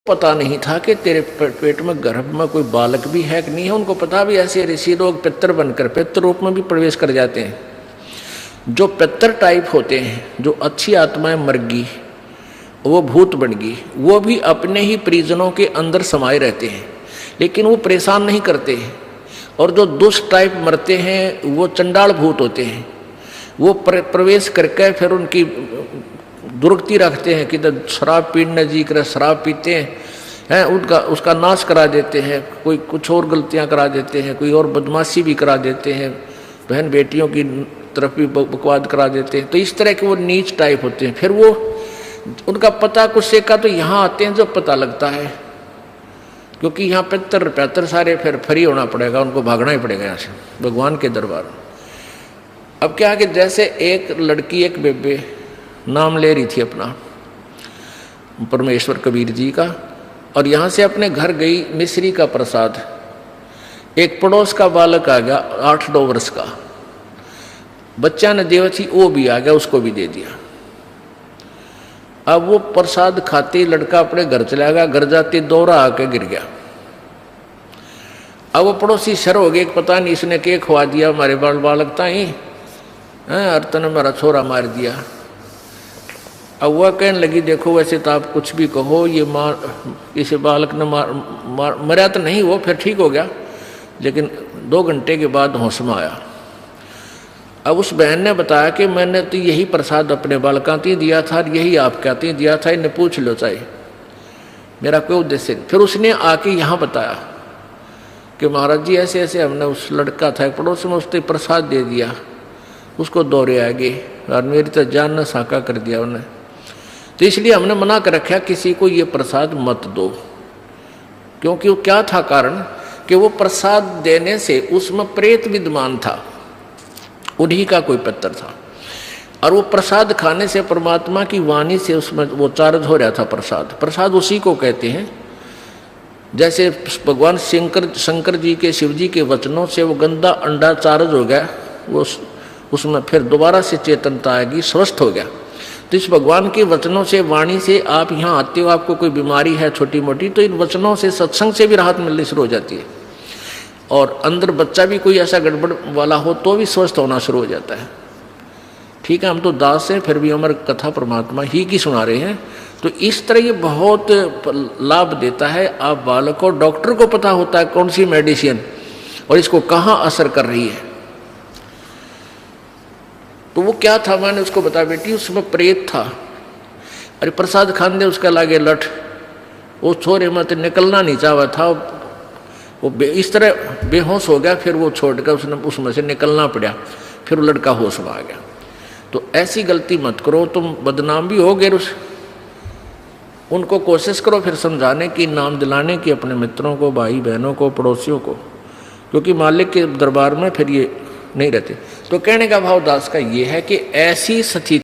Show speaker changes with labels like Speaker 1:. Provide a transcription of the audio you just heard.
Speaker 1: पता नहीं था कि तेरे पेट में गर्भ में कोई बालक भी है कि नहीं है। उनको पता भी ऐसे ऋषि लोग पितर बनकर पितर रूप में भी प्रवेश कर जाते हैं। जो पितर टाइप होते हैं, जो अच्छी आत्माएं मर गई, वो भूत बन गई, वो भी अपने ही परिजनों के अंदर समाये रहते हैं, लेकिन वो परेशान नहीं करते हैं। और जो दुष्ट टाइप मरते हैं वो चंडाल भूत होते हैं, वो प्रवेश करके फिर उनकी दुर्गति रखते हैं कि शराब पीने जी कर शराब पीते हैं, उनका उसका नाश करा देते हैं, कोई कुछ और गलतियां करा देते हैं, कोई और बदमाशी भी करा देते हैं, बहन बेटियों की तरफ भी बकवाद करा देते हैं। तो इस तरह के वो नीच टाइप होते हैं। फिर वो उनका पता कुछ से का तो यहाँ आते हैं जब पता लगता है, क्योंकि यहाँ पितर सारे फिर फ्री होना पड़ेगा, उनको भागना ही पड़ेगा यहाँ से भगवान के दरबार में। अब क्या है कि जैसे एक लड़की एक बेबे नाम ले रही थी अपना परमेश्वर कबीर जी का, और यहाँ से अपने घर गई मिश्री का प्रसाद, एक पड़ोस का बालक आ गया 8-9 वर्ष का, बच्चा ने देवती वो भी आ गया, उसको भी दे दिया। अब वो प्रसाद खाते लड़का अपने घर चला गया, घर जाते दौरा आके गिर गया। अब वो पड़ोसी शर हो गए, पता नहीं इसने क्या खवा दिया हमारे बालक ताई, अर्तन ने मेरा छोरा मार दिया। अब वह कहने लगी देखो वैसे तो आप कुछ भी कहो, ये इसे बालक ने मरा तो नहीं, वो फिर ठीक हो गया, लेकिन 2 घंटे के बाद होश में आया। अब उस बहन ने बताया कि मैंने तो यही प्रसाद अपने बालका ती दिया था, यही आप कहते दिया था, इन्हें पूछ लो चाहे मेरा कोई उद्देश्य नहीं। फिर उसने आके यहाँ बताया कि महाराज जी ऐसे ऐसे हमने उस लड़का था पड़ोस में, उसने प्रसाद दे दिया, उसको दौरे आ गए और मेरी तो जान न साका कर दिया उन्हें, तो इसलिए हमने मना कर रखा किसी को ये प्रसाद मत दो। क्योंकि वो क्या था कारण कि वो प्रसाद देने से उसमें प्रेत विद्यमान था, उन्हीं का कोई पितर था, और वो प्रसाद खाने से परमात्मा की वाणी से उसमें वो चार्ज हो रहा था। प्रसाद उसी को कहते हैं। जैसे भगवान शंकर जी के शिव जी के वचनों से वो गंदा अंडा चार्ज हो गया, वो उसमें फिर दोबारा से चेतनता आएगी, स्वस्थ हो गया। तो इस भगवान के वचनों से वाणी से आप यहाँ आते हो, आपको कोई बीमारी है छोटी मोटी, तो इन वचनों से सत्संग से भी राहत मिलनी शुरू हो जाती है। और अंदर बच्चा भी कोई ऐसा गड़बड़ वाला हो तो भी स्वस्थ होना शुरू हो जाता है। ठीक है, हम तो दास हैं, फिर भी हमारी कथा परमात्मा ही की सुना रहे हैं। तो इस तरह ये बहुत लाभ देता है। आप बालक को, डॉक्टर को पता होता है कौन सी मेडिसिन और इसको कहाँ असर कर रही है। तो वो क्या था, मैंने उसको बताया बेटी उसमें प्रेत था, अरे प्रसाद खान दे उसका लागे लठ, वो छोरे मत निकलना नहीं चाहा था, वो इस तरह बेहोश हो गया, फिर वो छोड़ कर उसने उसमें से निकलना पड़ा, फिर वो लड़का होश में आ गया। तो ऐसी गलती मत करो, तुम बदनाम भी हो गए। उनको कोशिश करो फिर समझाने की, नाम दिलाने की अपने मित्रों को, भाई बहनों को, पड़ोसियों को, क्योंकि मालिक के दरबार में फिर ये नहीं रहते। तो कहने का भाव दास का ये है कि ऐसी स्थिति